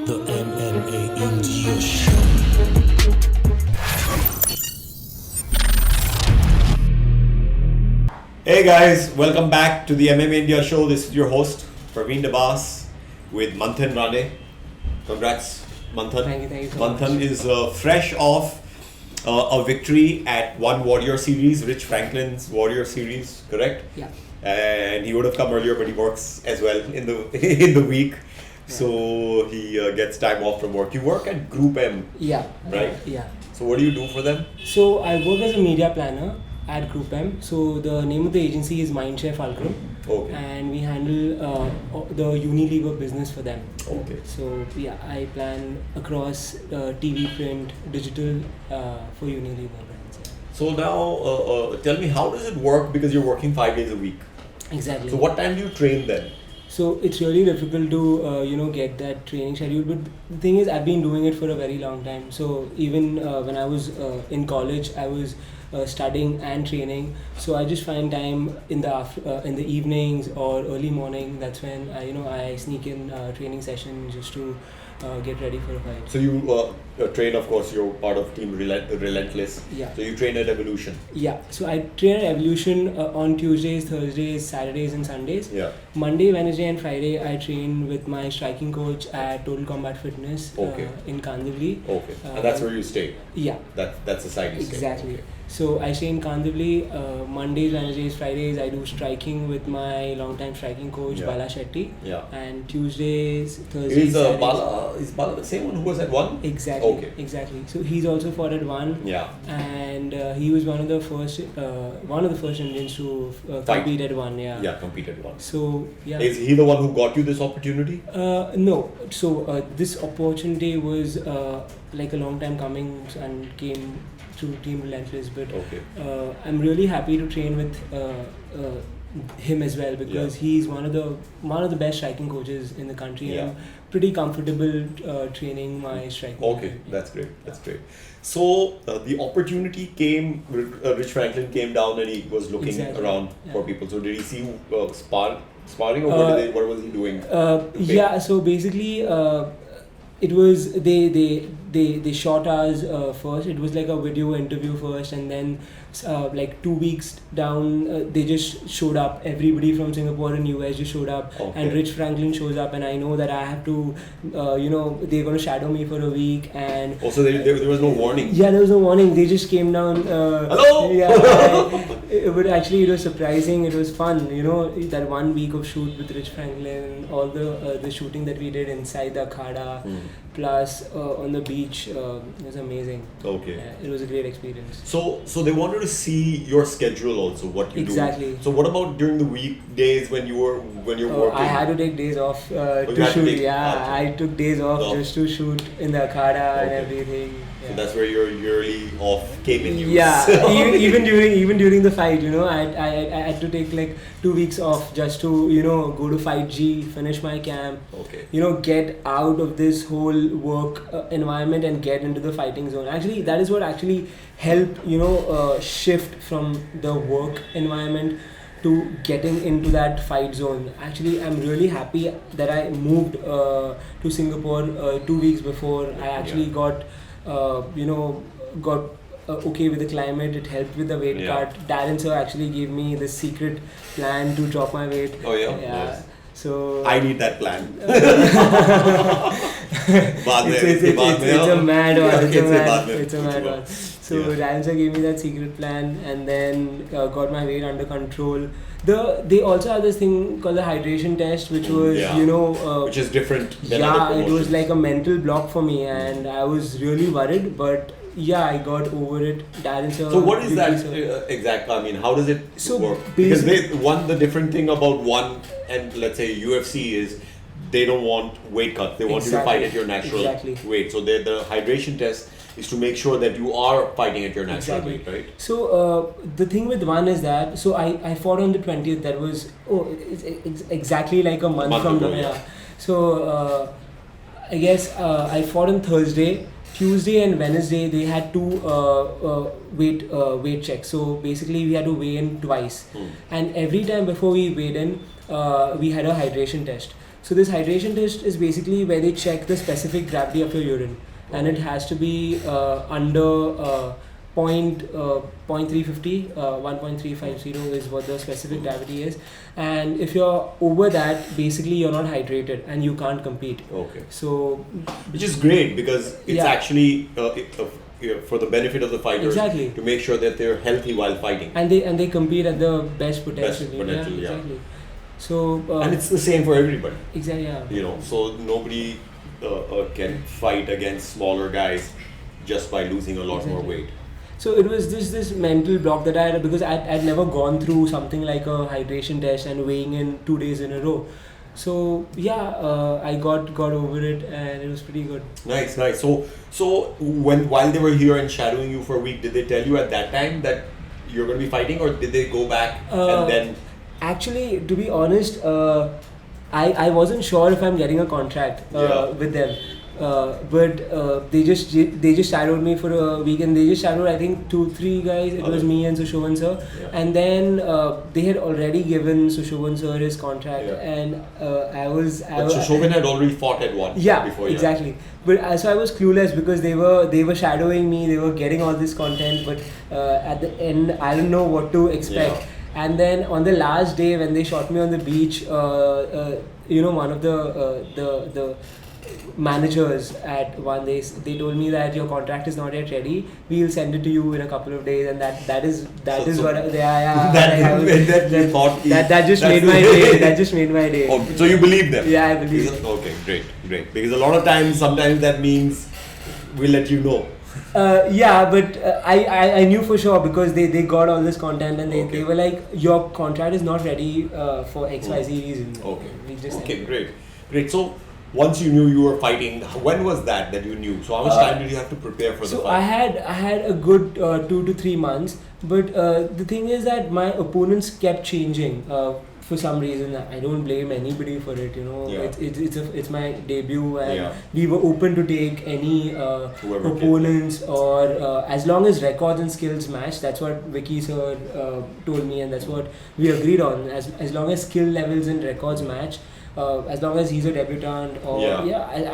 The MMA India Show. Hey guys, welcome back to the MMA India Show. This is your host, Praveen Dabas, with Manthan Rane. Congrats, Manthan. Thank you so Manthan much. is fresh off a victory at One Warrior Series, Rich Franklin's Warrior Series, correct? Yeah. And he would have come earlier, but he works as well in the in the week. So he gets time off from work. You work at Group M, Yeah. right? Yeah. So what do you do for them? So I work as a media planner at Group M. So the name of the agency is Mindshare Fulcrum, Okay. and we handle the Unilever business for them. Okay. So yeah, I plan across TV, print, digital for Unilever brands. Yeah. So now, tell me, how does it work? Because you're working 5 days a week. Exactly. So what time do you train then? So it's really difficult to get that training schedule. But the thing is, I've been doing it for a very long time. So even when I was in college, I was studying and training. So I just find time in the evenings or early morning. That's when I sneak in training session just to get ready for a fight. So you train, of course, you're part of Team Relentless. Yeah. So you train at Evolution. Yeah. So I train at Evolution on Tuesdays, Thursdays, Saturdays, and Sundays. Yeah. Monday, Wednesday, and Friday, I train with my striking coach at Total Combat Fitness Okay. in Kandivali. Okay. And that's where you stay. Yeah, That's the side you stay. exactly. Okay. So I stay in Kandivali. Mondays, Wednesdays, Fridays, I do striking with my longtime striking coach Yeah. Bala Shetty. Yeah. And Tuesdays, Thursdays, Is Saturdays. Bala the same one who was at one? Exactly. Okay. Exactly. So he's also fought at one. Yeah. And he was one of the first Indians to Fight. compete at one. Yeah. Yeah, competed one. So yeah. Is he the one who got you this opportunity? No. So this opportunity was like a long time coming and came through Team Relentless. But Okay. I'm really happy to train with him as well because he's one of the best striking coaches in the country. Yeah. And I'm pretty comfortable training my striking. Okay, that's great. That's great. So the opportunity came. Rich Franklin came down and he was looking Exactly. around for Yeah. people. So did he see you sparring, or what was he doing? Yeah. So basically, it was they shot us first. It was like a video interview first, and then like 2 weeks down, they just showed up. Everybody from Singapore and US just showed up, Okay. and Rich Franklin shows up, and I know that I have to, they're gonna shadow me for a week, and Also, there was no warning. yeah, there was no warning. They just came down. Hello? Yeah, but actually it was surprising. It was fun. That 1 week of shoot with Rich Franklin, all the shooting that we did inside the akhada, plus on the beach, it was amazing. Okay. Yeah, it was a great experience. So they wanted to see your schedule also, what you Exactly. do. So what about during the weekdays when you're working? I had to take days off you to had to shoot. take- Yeah, I took days off No. just to shoot in the akhada and Okay. everything. So Yeah. that's where your yearly off came in use. Yeah, even during the fight, I had to take like 2 weeks off just to go to Fight G, finish my camp, Okay. get out of this whole work environment and get into the fighting zone. Actually, that is what actually helped shift from the work environment to getting into that fight zone. Actually, I'm really happy that I moved to Singapore 2 weeks before. I actually got okay with the climate. It helped with the weight Yeah. cut. Darren sir actually gave me the secret plan to drop my weight. Oh, yeah? Yeah. Nice. So I need that plan. it's a mad one. It's a mad one. So Yeah. Darren sir gave me that secret plan, and then got my weight under control. They also have this thing called the hydration test, which was Yeah. Which is different than other yeah, it was promotions. like a mental block for me, and I was really worried. But yeah, I got over it. Darren sir. So what is that really, sir. exactly? I mean, how does it So work? Because basic- the different thing about one and let's say UFC is they don't want weight cut. They want you to Exactly. fight at your natural Exactly. weight. So the hydration test is to make sure that you are fighting at your natural Exactly. weight, right? So the thing with one is that I fought on the 20th. That was it's exactly like a month from ago, now. yeah. Yeah. So I guess I fought on Thursday. Tuesday and Wednesday they had two weight checks. So basically we had to weigh in twice, and every time before we weighed in, we had a hydration test. So this hydration test is basically where they check the specific gravity of your urine, and it has to be under point 0.350, 1.350 is what the specific gravity is, and if you're over that, basically you're not hydrated and you can't compete. Okay. So, Which is great because it's Yeah. actually for the benefit of the fighters Exactly. to make sure that they're healthy while fighting. and they compete at the best potential. potential, yeah. Exactly. So And it's the same for everybody, exactly, yeah. you know. So nobody can fight against smaller guys just by losing a lot more Exactly. weight. So it was this mental block that I had because I'd never gone through something like a hydration test and weighing in 2 days in a row. So yeah, I got over it and it was pretty good. Nice, nice. So while they were here and shadowing you for a week, did they tell you at that time that you're going to be fighting, or did they go back and then? Actually, to be honest, I wasn't sure if I'm getting a contract Yeah. with them. But they just shadowed me for a week, and they just shadowed I think 2-3 guys. It was Okay. me and Sushovan sir, Yeah. and then they had already given Sushovan sir his contract, Yeah. and I was But Sushovan had already fought at one. yeah, Before, exactly. But so I was clueless because they were shadowing me. They were getting all this content, but at the end, I didn't know what to expect. Yeah. And then on the last day when they shot me on the beach, one of the managers at one, they told me that your contract is not yet ready. We'll send it to you in a couple of days, and that is So- what that just that's made my day. That just made my day. Oh, so you believe them? Yeah, I believe. Okay, great. Because a lot of times, sometimes that means we'll let you know. Yeah, but I knew for sure because they got all this content and Okay. they were like, your contract is not ready for XYZ reason. Okay. We just Okay, great. So once you knew you were fighting, when was that you knew? So how much time did you have to prepare for the So fight? I had a good 2 to 3 months, but the thing is that my opponents kept changing for some reason. I don't blame anybody for it. Yeah. It's my debut, and Yeah. we were open to take any Whoever opponents or as long as records and skills match. That's what Vicky sir told me, and that's what we agreed on. As long as skill levels and records match. As long as he's a debutant, or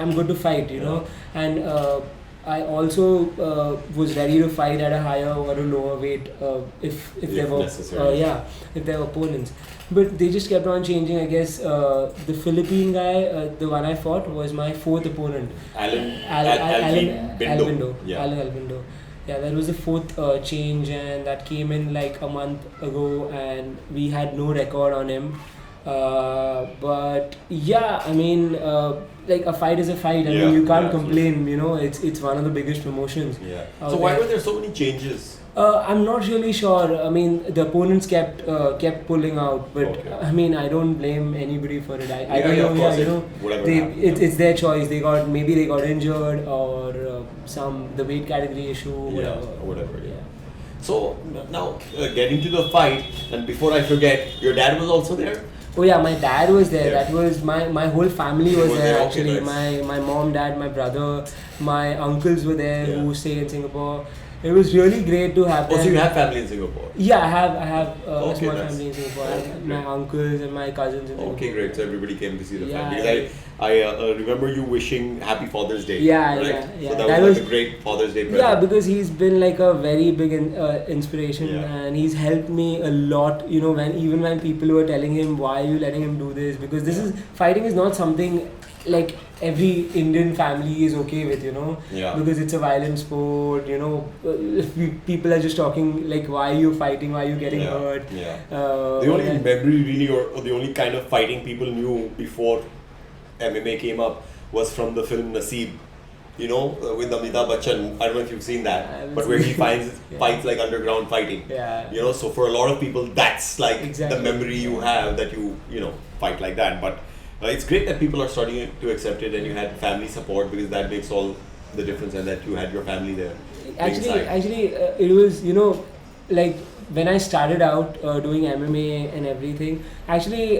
I'm good to fight, know. And I also was ready to fight at a higher or a lower weight if there were necessary. if there were opponents. But they just kept on changing. I guess the Philippine guy, the one I fought, was my 4th opponent. Alan Albindo. Bindo. Yeah. Alan Albindo. Yeah, that was the 4th change, and that came in like a month ago, and we had no record on him. But yeah, I mean, like a fight is a fight. I mean, you can't complain. It's one of the biggest promotions. Yeah. out So why there. were there so many changes? I'm not really sure. I mean, the opponents kept pulling out, but Okay. I mean, I don't blame anybody for it. I Yeah, don't yeah, know. of course, Yeah, whatever they, happened, it's their choice. Maybe they got injured or the weight category issue. Whatever. Whatever. Yeah. So now getting to the fight, and before I forget, your dad was also there. Oh yeah, my dad was there. Yeah. That was my whole family was Was there there? Okay, actually. nice. My mom, dad, my brother, my uncles were there Yeah. who stay in Singapore. It was really great to have Oh, so them. you have family in Singapore? Yeah, I have a Okay, small nice. family in Singapore. I have Okay, my great. uncles and my cousins in Singapore. Okay, great. So everybody came to see the Yeah, family. Because I remember you wishing Happy Father's Day. Yeah, right? yeah. So That that was was- like a great Father's Day present. Yeah, because he's been like a very big inspiration, Yeah. and he's helped me a lot. When people were telling him, why are you letting him do this? Because fighting is not something like every Indian family is okay with, Yeah. because it's a violent sport. People are just talking like, why are you fighting? Why are you getting hurt? Yeah. Uh, The only and- memory really, or the only kind of fighting people knew before MMA came up was from the film Naseeb. With Amitabh Bachchan. I don't know if you've seen that, I haven't but where he seen finds it. fights like underground fighting. Yeah. So for a lot of people, that's like Exactly. the memory you have that you fight like that. But it's great that people are starting to accept it, and you had family support, because that makes all the difference, and that you had your family there. Actually, it was like when I started out doing MMA and everything, actually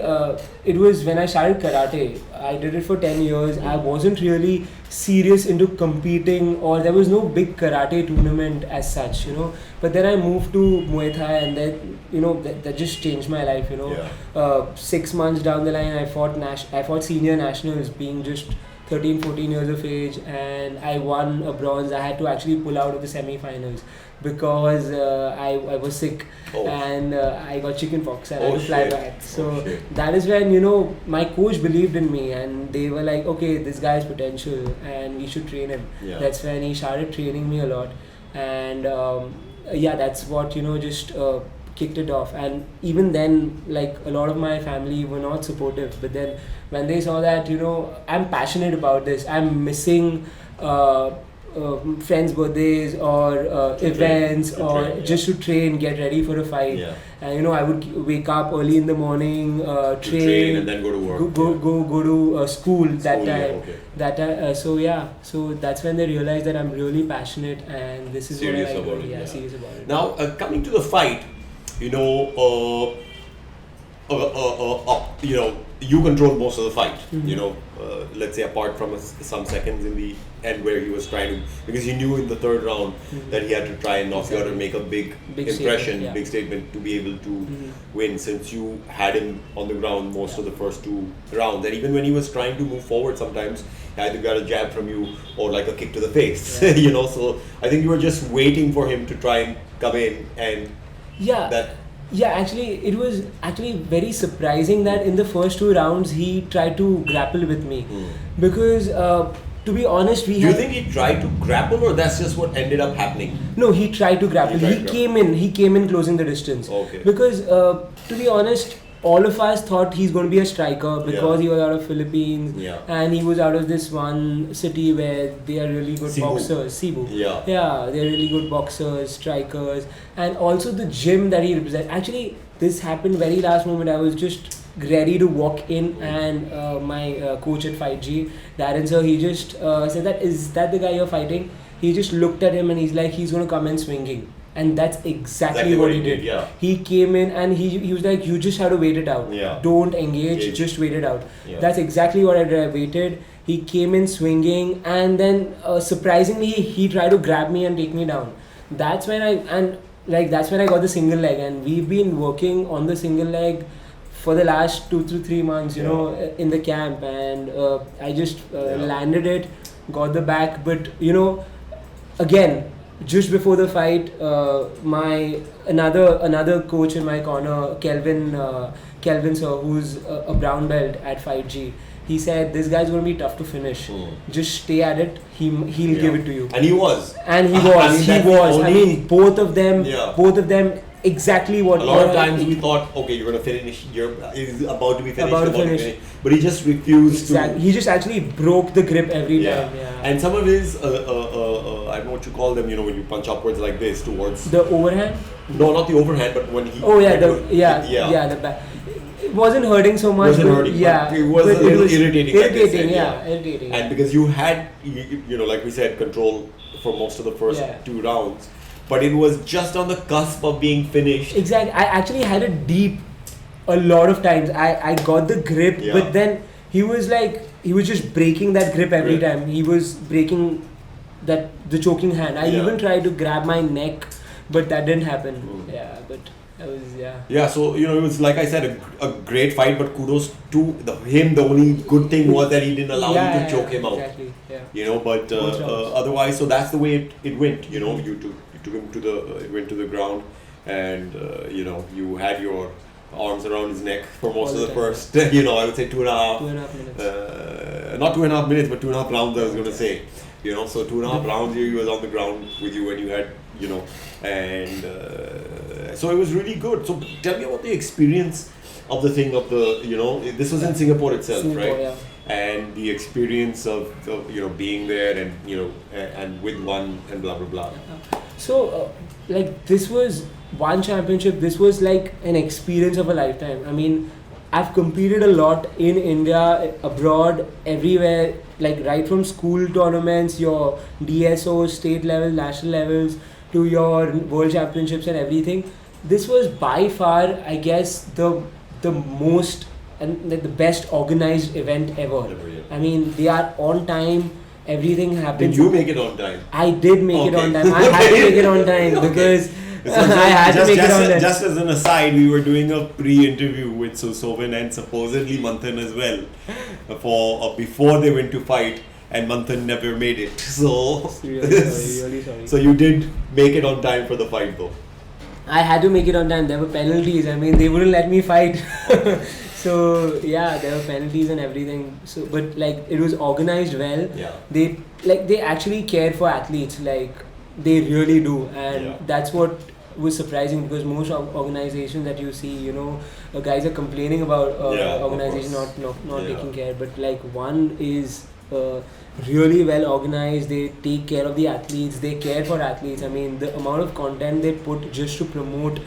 it was when I started karate. I did it for 10 years. I wasn't really serious into competing, or there was no big karate tournament as such, you know. But then I moved to Muay Thai, and then, you know, that just changed my life, you know. Yeah. 6 months down the line, I fought senior nationals, being just 13, 14 years of age, and I won a bronze. I had to actually pull out of the semi-finals because I was sick, Oh. and I got chickenpox and I Oh, had to fly shit. back. So Oh, shit. that is when, you know, my coach believed in me, and they were like, okay, this guy has potential and we should train him. Yeah. That's when he started training me a lot, and yeah, that's what, you know, just kicked it off. And even then, like, a lot of my family were not supportive, but then when they saw that, you know, I'm passionate about this, I'm missing friends' birthdays or To events train, or yeah. just to train, get ready for a fight. Yeah. And, you know, I would wake up early in the morning, To train and then go to work. go to school that School, yeah, time. okay. That so yeah, so that's when they realized that I'm really passionate, and this is Serious what I like. about it, Yeah, yeah. serious about it. Now, coming to the fight, you know, you know, you controlled most of the fight. Mhm. You know, let's say apart from some seconds in the end where he was trying to, because he knew in the third round Mhm. that he had to try and knock you out and Exactly. make a big, Big impression, statement, yeah. big statement to be able to Mhm. win, since you had him on the ground most of Yeah. the first two rounds. And even when he was trying to move forward, sometimes he either got a jab from you or like a kick to the face. Yeah. You know, so I think you were just waiting for him to try and come in and Yeah. that. Yeah, actually, it was actually very surprising that in the first two rounds he tried to grapple with me, because to be honest, we Do you had, think he tried to grapple, or that's just what ended up happening? no, he tried to grapple. He He, tried to came in closing the distance. Okay. Because to be honest, all of us thought he's going to be a striker because Yeah. he was out of Philippines, Yeah. and he was out of this one city where they are really good Cebu. boxers, Cebu. Yeah. Yeah, they're really good boxers, strikers, and also the gym that he represents. Actually, this happened very last moment. I was just ready to walk in, and my coach at 5G, Darren sir, he just said that, is that the guy you're fighting? He just looked at him and he's like, he's going to come in swinging. And that's exactly what he did. Yeah. He came in and he was like, you just have to wait it out. Yeah. Don't engage, Engage. just wait it out. Yeah. That's exactly what I did. I waited. He came in swinging, and then surprisingly he tried to grab me and take me down. That's when that's when I got the single leg, and we've been working on the single leg for the last 2 to 3 months, you Yeah. know, in the camp, and I just Yeah. landed it, got the back, but you know, again, just before the fight, my another coach in my corner, Kelvin sir, who's a brown belt at 5G, he said, this guy's going to be tough to finish. Just stay at it. He'll give it to you. And he was. And he I was. mean, He that's the was. I only- mean, both of them. Yeah. Both of them. Exactly what. A lot of times we thought, okay, you're gonna finish. He's about to be finished. About to finish. But he just refused Exactly. to. He just actually broke the grip every time. Yeah. And some of his, I don't know what you call them. You know, when you punch upwards like this towards. The overhand. No, not the overhand, but when he. Oh yeah. yeah. Yeah. The back. It wasn't hurting so much. Wasn't but hurting, Yeah. but it was but a little irritating, like I Irritating. said, Yeah. Irritating. And because you had, you know, like we said, control for most of the first Yeah. 2 rounds, but it was just on the cusp of being finished. Exactly. I actually had it deep a lot of times. I got the grip, Yeah. but then he was just breaking that grip every Yeah. time. He was breaking the choking hand. I Yeah. even tried to grab my neck, but that didn't happen. Mm. Yeah, but that was Yeah, so you know, it was like I said, a great fight, but kudos to him. The only good thing was that he didn't allow you to choke him out. Exactly. Yeah. You know, but Both rounds. otherwise, so that's the way it went. You know, you took him to the it went to the ground, and you know, you had your arms around his neck for most All of the the time. first, you know, I would say 2.5. 2.5 minutes. Not 2.5 minutes, but 2.5 rounds. I was going to say, you know, so 2.5 rounds. He was on the ground with you, and you had, you know, and so it was really good. So tell me about the experience of the thing of the, you know, this was in Singapore itself, Singapore, right? yeah. And the experience of you know, being there, and you know, and with one, and blah blah blah. So, like, this was one championship. This was like an experience of a lifetime. I mean, I've competed a lot in India, abroad, everywhere. Like, right from school tournaments, your DSO, state level, national levels, to your world championships and everything. this was by far, I guess, the most and the best organized event ever. Ever, yeah. I mean, they are on time. Everything Did happens. you make it on time? I did make it Okay. on time. I had to make it on time Okay. because So I had to make it on time. just as an aside, we were doing a pre-interview with Soven and supposedly Manthan as well for before they went to fight, and Manthan never made it. So Really sorry. so you did make it on time for the fight though. I had to make it on time. There were penalties. I mean, they wouldn't let me fight. So yeah, there were penalties and everything. So, but like it was organized well. Yeah. They actually care for athletes. Like they really do, and Yeah. that's what was surprising because most organizations that you see, guys are complaining about Yeah, of organization course. not Yeah. taking care. But like one is. Really well organized. They take care of the athletes. They care for athletes. I mean, the amount of content they put just to promote,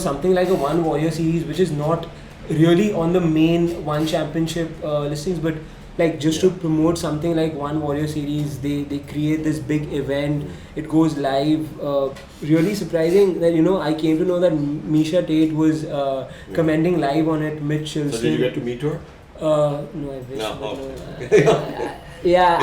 something like a One Warrior series, which is not really on the main One Championship listings, but like just to Yeah. promote something like One Warrior series, they create this big event. It goes live. Really surprising that I came to know that Misha Tate was commenting live on it. Mitch So Chilson. did you get to meet her? No, I wish. No, but no. Yeah,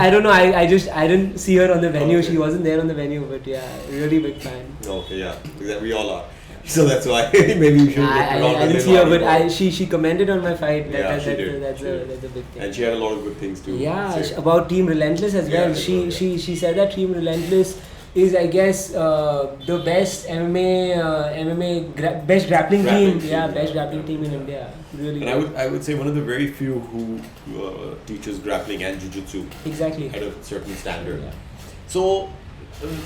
I don't know. I didn't see her on the venue. Okay. She wasn't there on the venue, but yeah, really big fan. Okay, yeah, exactly. We all are. So that's why maybe we should get around I a didn't little see her, while but more. she commented on my fight. Yeah, she did. That's She a did. that's a big thing. And she had a lot of good things too. Yeah, say. about Team Relentless as Yeah, well. as She well, yeah. she said that Team Relentless is, I guess, the best best grappling Grappling team. team, Yeah, yeah. best grappling team in India. Really. And I would say one of the very few who teaches grappling and jiu-jitsu exactly. at a certain standard. Yeah. So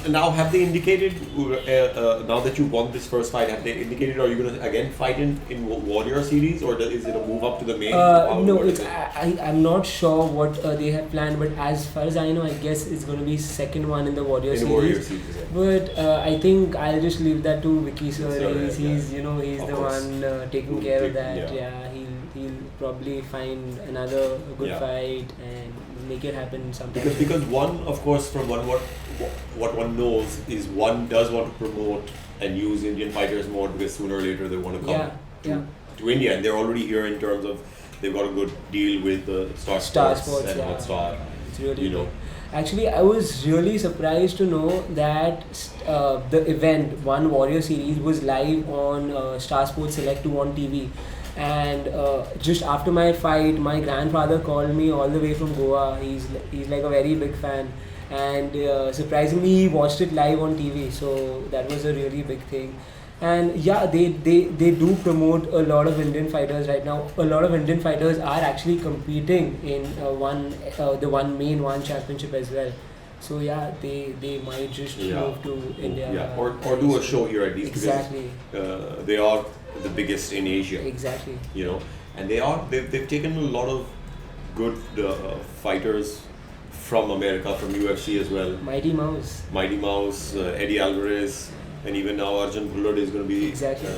now have they indicated, now that you won this first fight, have they indicated are you going to again fight in Warrior series, or is it a move up to the main? No, What it's is it? I'm not sure what they have planned, but as far as I know, I guess it's going to be second one in the Warrior In the series. Warrior series, yeah. But I think I'll just leave that to Vicky sir. Sir, He's he's Of the course. one taking Who care of take- that. yeah. Yeah, he'll probably find another good Yeah. fight and make it happen sometime. Because one, of course, from what one knows is one does want to promote and use Indian fighters more because sooner or later they want to come Yeah, to India, and they're already here in terms of they've got a good deal with the Star Sports and yeah. Hotstar. It's really you know. good. Actually, I was really surprised to know that the event One Warrior series was live on Star Sports Select 2 on TV. And just after my fight, my grandfather called me all the way from Goa. He's like a very big fan, and surprisingly, he watched it live on TV. So that was a really big thing. And yeah, they do promote a lot of Indian fighters right now. A lot of Indian fighters are actually competing in the main One Championship as well. So yeah, they might just move to India. Yeah, or do a show here at least. Exactly. Because they are the biggest in Asia. Exactly. You know, and they've taken a lot of good fighters from America, from UFC as well. Mighty Mouse. Mighty Mouse, Eddie Alvarez, and even now Arjun Bullard is going to be Exactly.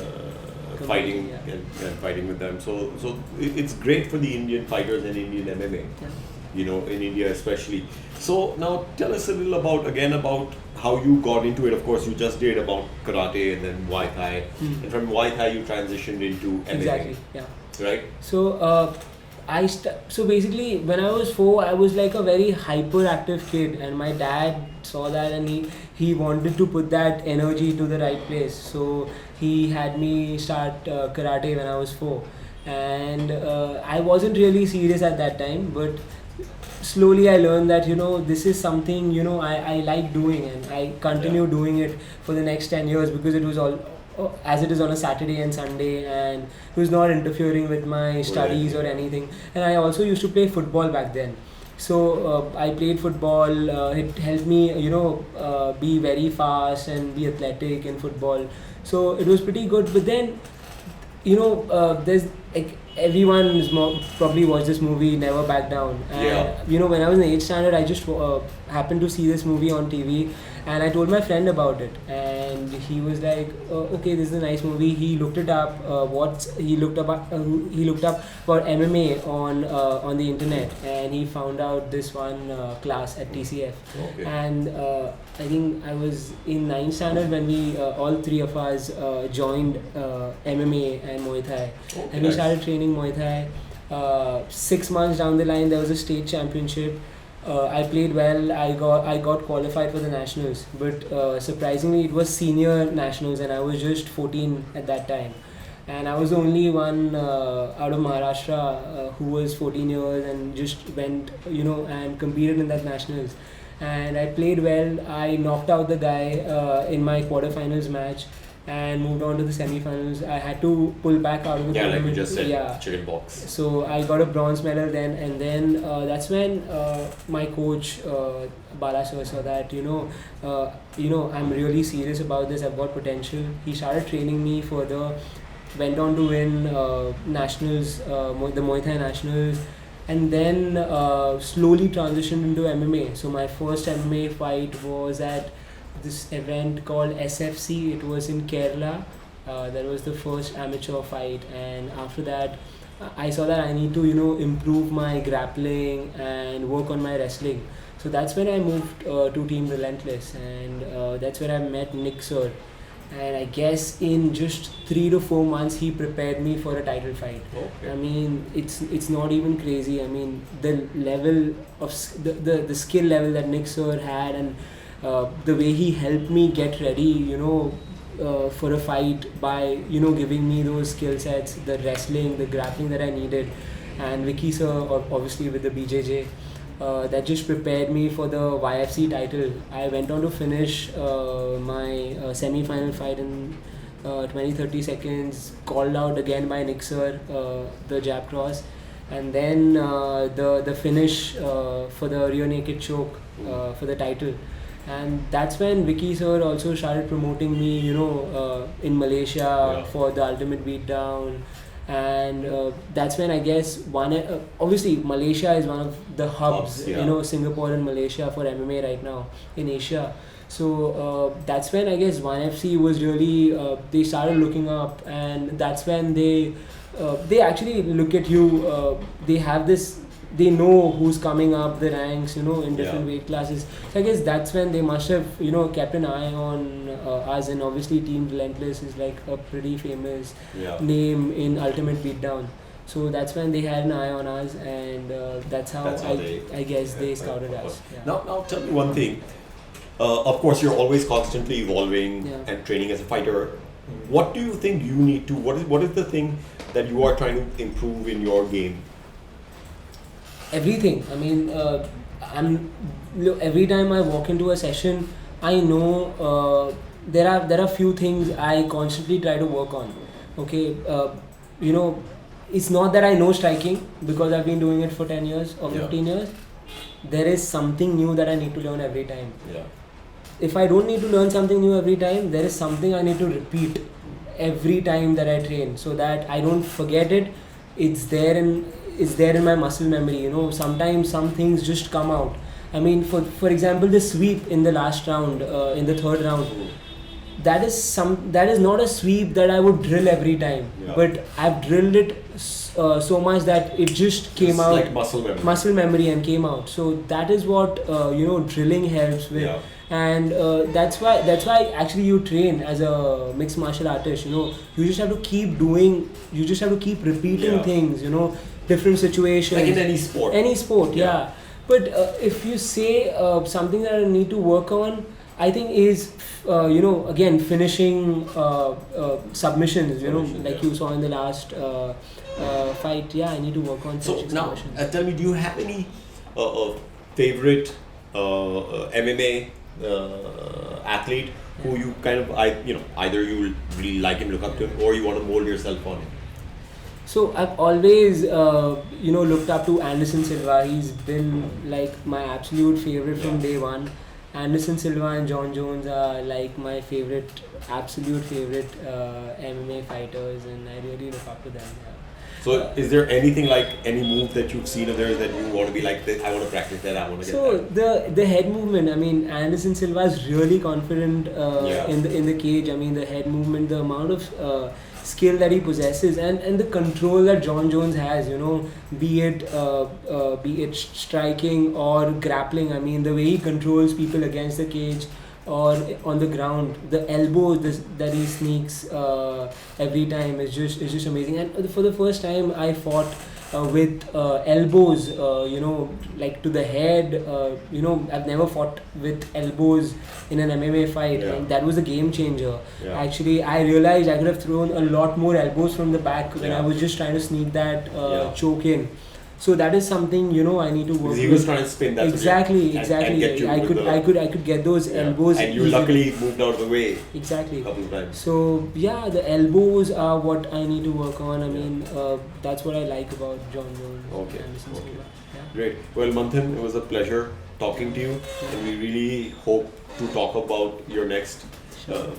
fighting Yeah. and fighting with them. So it's great for the Indian fighters and Indian MMA. Yeah. You know, in India especially. So now tell us a little about how you got into it. Of course, you just did about karate and then Muay Thai, and from Muay Thai you transitioned into MMA. Exactly. Yeah. Right? So so basically when I was 4, I was like a very hyperactive kid, and my dad saw that and he wanted to put that energy to the right place. So he had me start karate when I was 4, and I wasn't really serious at that time, but slowly I learned that this is something I like doing, and I continue doing it for the next 10 years because it was all as it is on a Saturday and Sunday, and it was not interfering with my studies or anything. And I also used to play football back then. So I played football. It helped me be very fast and be athletic in football. So it was pretty good. But then there's like everyone is probably watched this movie, Never Back Down. And Yeah. you know, when I was in 8th standard, I just happened to see this movie on TV, and I told my friend about it, and he was like, "Okay, this is a nice movie." He looked it up. He looked up about MMA on the internet, and he found out this one class at TCF. Okay. And I think I was in 9th standard when we all three of us joined MMA and Muay Thai, Okay, and we nice. started training Muay Thai. 6 months down the line, there was a state championship. I played well. I got qualified for the nationals, but surprisingly, it was senior nationals, and I was just 14 at that time. And I was the only one out of Maharashtra who was 14 years and just went, and competed in that nationals. And I played well. I knocked out the guy in my quarterfinals match and moved on to the semi-finals. I had to pull back out of the Yeah, like you tournament. just said, Yeah. chicken box. So I got a bronze medal then, and then that's when my coach Bala sir saw that I'm really serious about this. I've got potential. He started training me further. Went on to win nationals, the Muay Thai nationals, and then slowly transitioned into MMA. So my first MMA fight was at this event called SFC. It was in Kerala. That was the first amateur fight, and after that, I saw that I need to improve my grappling and work on my wrestling. So that's when I moved to Team Relentless, and that's where I met Nick Sir. And I guess in just 3 to 4 months he prepared me for a title fight. Okay. I mean, it's not even crazy. I mean, the level of the skill level that Nick Sir had, and the way he helped me get ready, for a fight by giving me those skill sets, the wrestling, the grappling that I needed, and Vicky Sir obviously with the BJJ. That just prepared me for the YFC title. I went on to finish my semi-final fight in 20-30 seconds, called out again by Nick Sir, the jab cross, and then the finish for the rear naked choke for the title. And that's when Vicky Sir also started promoting me, in Malaysia for the Ultimate Beatdown. And that's when I guess obviously Malaysia is one of the hubs, Singapore and Malaysia for MMA right now in Asia. So that's when I guess 1FC was really they started looking up, and that's when they actually look at you. They have this. They know who's coming up the ranks, in different weight classes. So I guess that's when they must have, kept an eye on us. And obviously Team Relentless is like a pretty famous name in Ultimate Beatdown. So that's when they had an eye on us, and that's how I guess they scouted us. Yeah. Now tell me one thing. Of course, you're always constantly evolving and training as a fighter. What do you think you need to? What is the thing that you are trying to improve in your game? Everything. I mean, every time I walk into a session, I know there are few things I constantly try to work on. Okay, it's not that I know striking because I've been doing it for 10 years or 15 years. There is something new that I need to learn every time. Yeah. If I don't need to learn something new every time, there is something I need to repeat every time that I train, so that I don't forget it. It's there in my muscle memory. Sometimes some things just come out. I mean, for example, the sweep in the last round, in the third round, that is not a sweep that I would drill every time, but I've drilled it so much that it just came out, like muscle memory and came out. So that is what drilling helps with. Yeah. And that's why actually you train as a mixed martial artist. You just have to keep doing, you just have to keep repeating things, different situations, like in any sport. Yeah. But if you say something that I need to work on, I think is again finishing submissions, like you saw in the last fight. I need to work on So finishing now submissions. tell me, do you have any favorite MMA athlete who you kind of either you really like him, look up to him, or you want to mold yourself on him? So I've always looked up to Anderson Silva. He's been like my absolute favorite from day one. Anderson Silva and John Jones are like my absolute favorite MMA fighters, and I really look up to them. So is there anything like any move that you've seen of theirs that you want to be like, I want to practice that, I want to get So that? the head movement. I mean, Anderson Silva is really confident Yeah. in the cage. I mean, the head movement, the amount of skill that he possesses, and the control that John Jones has. You know, be it striking or grappling. I mean, the way he controls people against the cage or on the ground, the elbows that he sneaks every time is just amazing. And for the first time, I fought with elbows, like to the head. I've never fought with elbows in an MMA fight, Yeah. and that was a game changer. Yeah. Actually, I realized I could have thrown a lot more elbows from the back when Yeah. I was just trying to sneak that Yeah. choke in. So that is something I need to work. Because he with. was trying to spin that Exactly. and get you I with could, the- I could get those Yeah. elbows. And you easily. luckily moved out of the way Exactly. a couple of times. So yeah, the elbows are what I need to work on. I Yeah. mean, that's what I like about John Jones. Okay, Anderson okay. Silva. Yeah. Great. Well, Manthan, it was a pleasure talking to you, and we really hope to talk about your next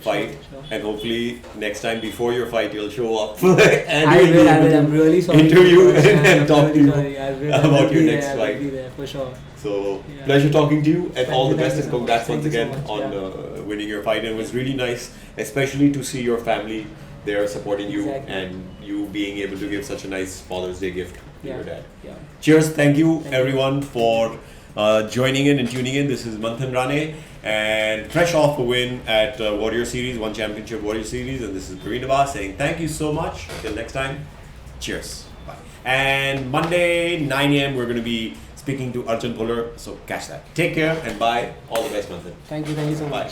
fight, Sure. and hopefully next time before your fight you'll show up and I we'll be will. able to I'm really sorry. interview because, and I'm talk to really you sorry. I will, about I will your be next there, I fight. will be there for sure. So Yeah. pleasure talking to you, and Thank all you, the best, thank and you so much. congrats Thank once you so again much, on winning your fight. And it was really nice, especially to see your family there supporting you Exactly. and you being able to give such a nice Father's Day gift to your dad. Yeah. Cheers, thank you Thank you. everyone for joining in and tuning in. This is Manthan Rane, and fresh off a win at Warrior Series, One Championship Warrior Series, and this is Praveen Abbas saying thank you so much. Until next time, cheers. Bye. And Monday, 9 a.m., we're going to be speaking to Arjun Bhular, so catch that. Take care and bye. All the best, Manthan. Thank you so Bye. much.